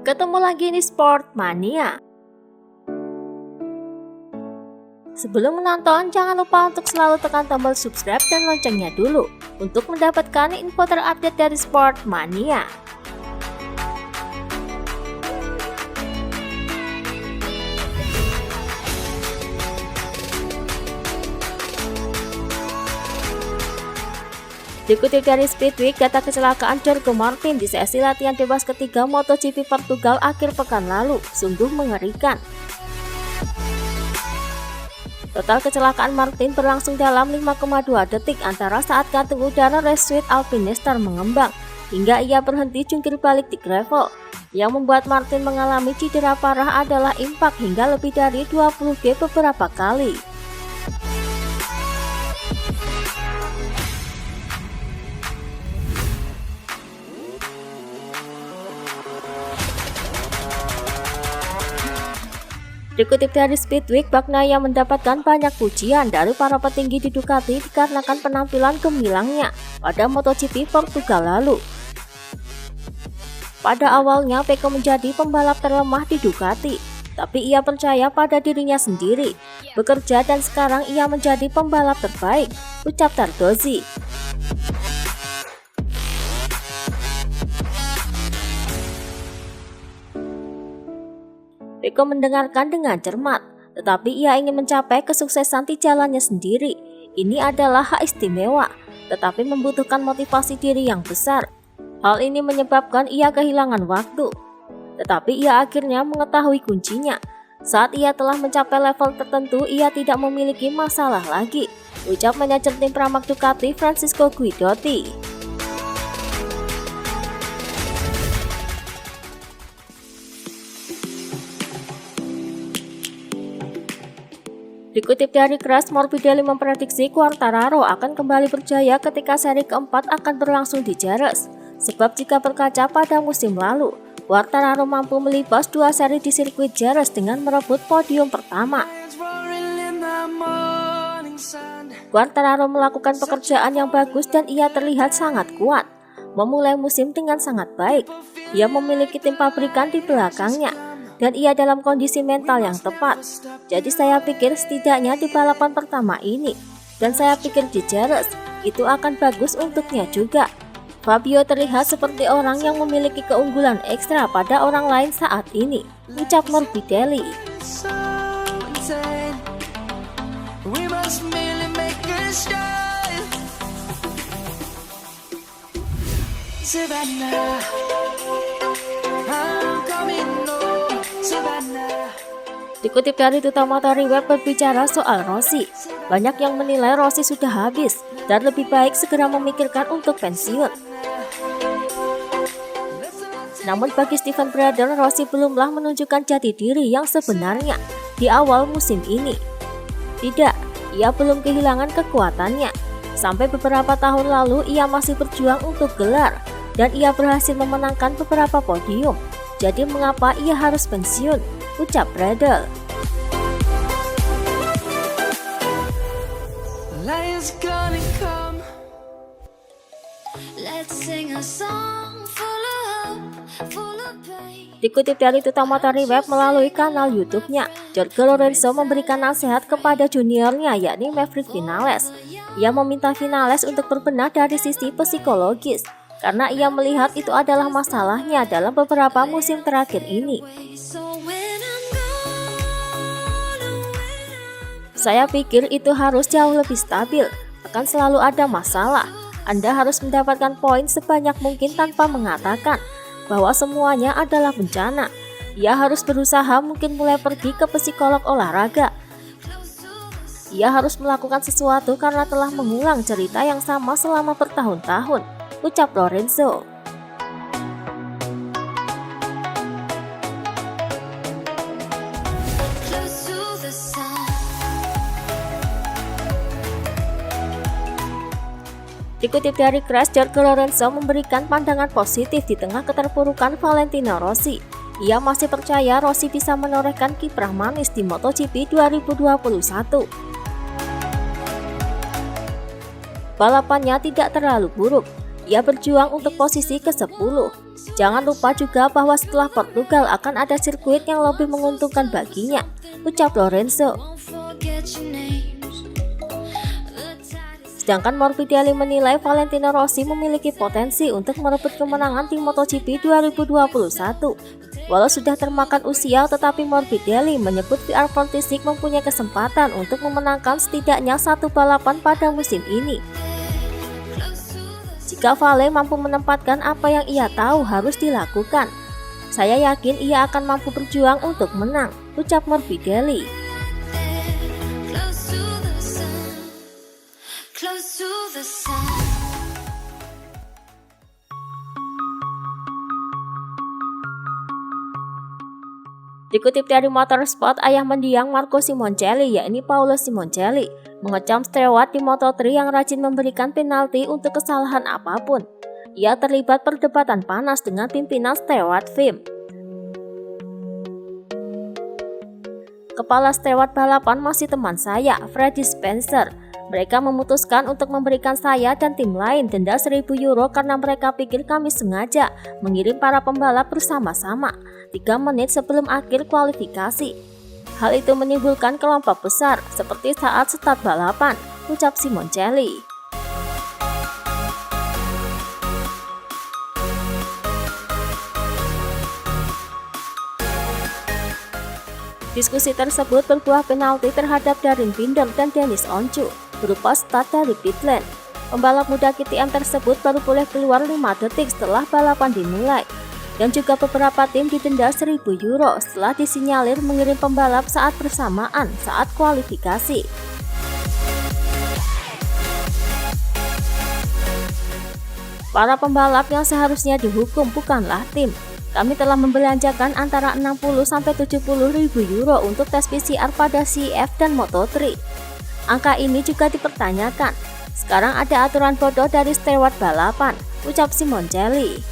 Ketemu lagi di Sport Mania. Sebelum menonton, jangan lupa untuk selalu tekan tombol subscribe dan loncengnya dulu untuk mendapatkan info terupdate dari Sport Mania. Dikutip dari Speedweek, data kecelakaan Jorge Martin di sesi latihan bebas ketiga MotoGP Portugal akhir pekan lalu sungguh mengerikan. Total kecelakaan Martin berlangsung dalam 5,2 detik antara saat kantung udara Race Suite Alpinestar mengembang hingga ia berhenti jungkir balik di gravel. Yang membuat Martin mengalami cedera parah adalah impak hingga lebih dari 20 G beberapa kali. Dikutip dari Speedweek, Bagnaia mendapatkan banyak pujian dari para petinggi di Ducati dikarenakan penampilan gemilangnya pada MotoGP Portugal lalu. Pada awalnya, Pecco menjadi pembalap terlemah di Ducati, tapi ia percaya pada dirinya sendiri, bekerja dan sekarang ia menjadi pembalap terbaik, ucap Tardozzi. Pecco mendengarkan dengan cermat, tetapi ia ingin mencapai kesuksesan di jalannya sendiri. Ini adalah hak istimewa, tetapi membutuhkan motivasi diri yang besar. Hal ini menyebabkan ia kehilangan waktu. Tetapi ia akhirnya mengetahui kuncinya. Saat ia telah mencapai level tertentu, ia tidak memiliki masalah lagi, ucap manajer tim Pramac Ducati Francisco Guidotti. Dikutip dari Crash, Morbidelli memprediksi Quartararo akan kembali berjaya ketika seri keempat akan berlangsung di Jerez. Sebab jika berkaca pada musim lalu, Quartararo mampu melibas 2 seri di sirkuit Jerez dengan merebut podium pertama. Quartararo melakukan pekerjaan yang bagus dan ia terlihat sangat kuat. Memulai musim dengan sangat baik, ia memiliki tim pabrikan di belakangnya. Dan ia dalam kondisi mental yang tepat. Jadi saya pikir setidaknya di balapan pertama ini, dan saya pikir di Jerez, itu akan bagus untuknya juga. Fabio terlihat seperti orang yang memiliki keunggulan ekstra pada orang lain saat ini, ucap Morbidelli. Dikutip dari Tuta Motori Web berbicara soal Rossi, banyak yang menilai Rossi sudah habis dan lebih baik segera memikirkan untuk pensiun. Namun bagi Steven Bradle, Rossi belumlah menunjukkan jati diri yang sebenarnya di awal musim ini. Tidak, ia belum kehilangan kekuatannya. Sampai beberapa tahun lalu ia masih berjuang untuk gelar dan ia berhasil memenangkan beberapa podium. Jadi mengapa ia harus pensiun? Ucap Bradle. Dikutip dari Tuta Motori Web melalui kanal YouTube-nya, Jorge Lorenzo memberikan nasihat kepada juniornya yakni Maverick Vinales. Ia meminta Vinales untuk berbenah dari sisi psikologis, karena ia melihat itu adalah masalahnya dalam beberapa musim terakhir ini. Saya pikir itu harus jauh lebih stabil, akan selalu ada masalah. Anda harus mendapatkan poin sebanyak mungkin tanpa mengatakan bahwa semuanya adalah bencana. Ia harus berusaha mungkin mulai pergi ke psikolog olahraga. Ia harus melakukan sesuatu karena telah mengulang cerita yang sama selama bertahun-tahun, ucap Lorenzo. Dikutip dari Crash, Jorge Lorenzo memberikan pandangan positif di tengah keterpurukan Valentino Rossi. Ia masih percaya Rossi bisa menorehkan kiprah manis di MotoGP 2021. Balapannya tidak terlalu buruk, Ia berjuang untuk posisi ke-10. Jangan lupa juga bahwa setelah Portugal akan ada sirkuit yang lebih menguntungkan baginya, ucap Lorenzo. Sedangkan Morbidelli menilai Valentino Rossi memiliki potensi untuk merebut kemenangan di MotoGP 2021. Walau sudah termakan usia, tetapi Morbidelli menyebut VR46 mempunyai kesempatan untuk memenangkan setidaknya satu balapan pada musim ini. Jika Vale mampu menempatkan apa yang ia tahu harus dilakukan, saya yakin ia akan mampu berjuang untuk menang, ucap Morbidelli. Dikutip dari Motorsport, ayah mendiang Marco Simoncelli, yakni Paolo Simoncelli, mengecam Stewart di Moto3 yang rajin memberikan penalti untuk kesalahan apapun. Ia terlibat perdebatan panas dengan pimpinan Stewart FIM. Kepala Stewart balapan masih teman saya, Freddie Spencer. Mereka memutuskan untuk memberikan saya dan tim lain denda 1.000 euro karena mereka pikir kami sengaja mengirim para pembalap bersama-sama 3 menit sebelum akhir kualifikasi. Hal itu menimbulkan kelompok besar seperti saat start balapan, ucap Simoncelli. Diskusi tersebut berbuah penalti terhadap Darren Binder dan Dennis Oncu berupa start dari pit lane. Pembalap muda KTM tersebut baru boleh keluar 5 detik setelah balapan dimulai. Dan juga beberapa tim didenda 1.000 euro setelah disinyalir mengirim pembalap saat bersamaan saat kualifikasi. Para pembalap yang seharusnya dihukum bukanlah tim. Kami telah membelanjakan antara 60–70 ribu euro untuk tes PCR pada CF dan Moto3. Angka ini juga dipertanyakan. Sekarang ada aturan bodoh dari Stewart balapan, ucap Simoncelli.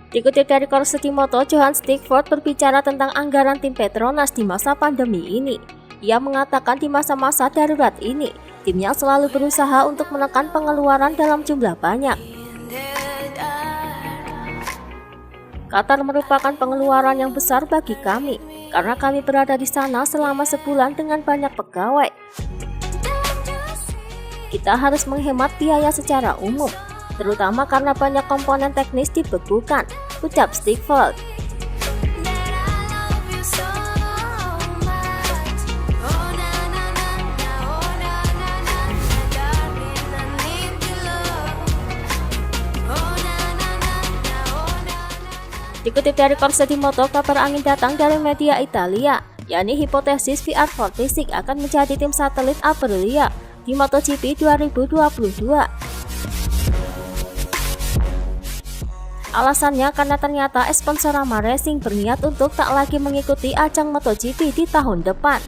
Dikutip dari Corsica Moto, Johan Stickford berbicara tentang anggaran tim Petronas di masa pandemi ini. Ia mengatakan di masa-masa darurat ini, timnya selalu berusaha untuk menekan pengeluaran dalam jumlah banyak. Qatar merupakan pengeluaran yang besar bagi kami, karena kami berada di sana selama sebulan dengan banyak pegawai. Kita harus menghemat biaya secara umum, terutama karena banyak komponen teknis dibekukan, ucap Stickford. Dikutip dari Corsica Moto, kabar angin datang dari media Italia, yakni hipotesis VR46 akan menjadi tim satelit Aprilia di MotoGP 2022. Alasannya karena ternyata Sponsorama Racing berniat untuk tak lagi mengikuti ajang MotoGP di tahun depan.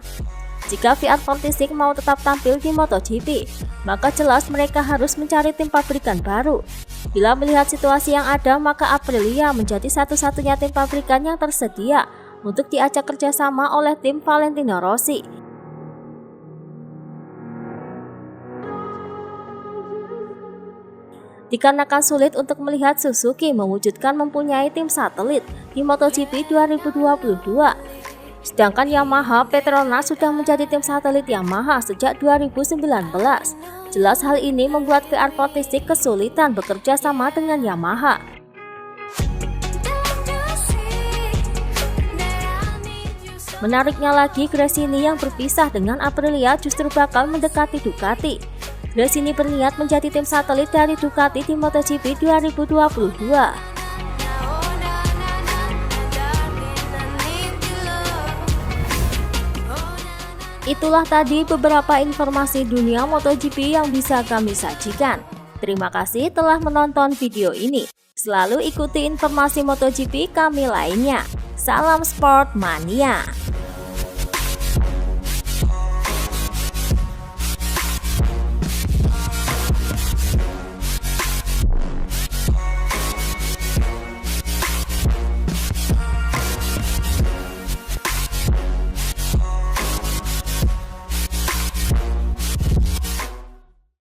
Jika VR46 mau tetap tampil di MotoGP, maka jelas mereka harus mencari tim pabrikan baru. Bila melihat situasi yang ada, maka Aprilia menjadi satu-satunya tim pabrikan yang tersedia untuk diajak kerjasama oleh tim Valentino Rossi. Dikarenakan sulit untuk melihat Suzuki mewujudkan mempunyai tim satelit di MotoGP 2022. Sedangkan Yamaha Petronas sudah menjadi tim satelit Yamaha sejak 2019. Jelas hal ini membuat VR46 kesulitan bekerja sama dengan Yamaha. Menariknya lagi, Gresini yang berpisah dengan Aprilia justru bakal mendekati Ducati. Gresini berniat menjadi tim satelit dari Ducati di MotoGP 2022. Itulah tadi beberapa informasi dunia MotoGP yang bisa kami sajikan. Terima kasih telah menonton video ini. Selalu ikuti informasi MotoGP kami lainnya. Salam Sport Mania.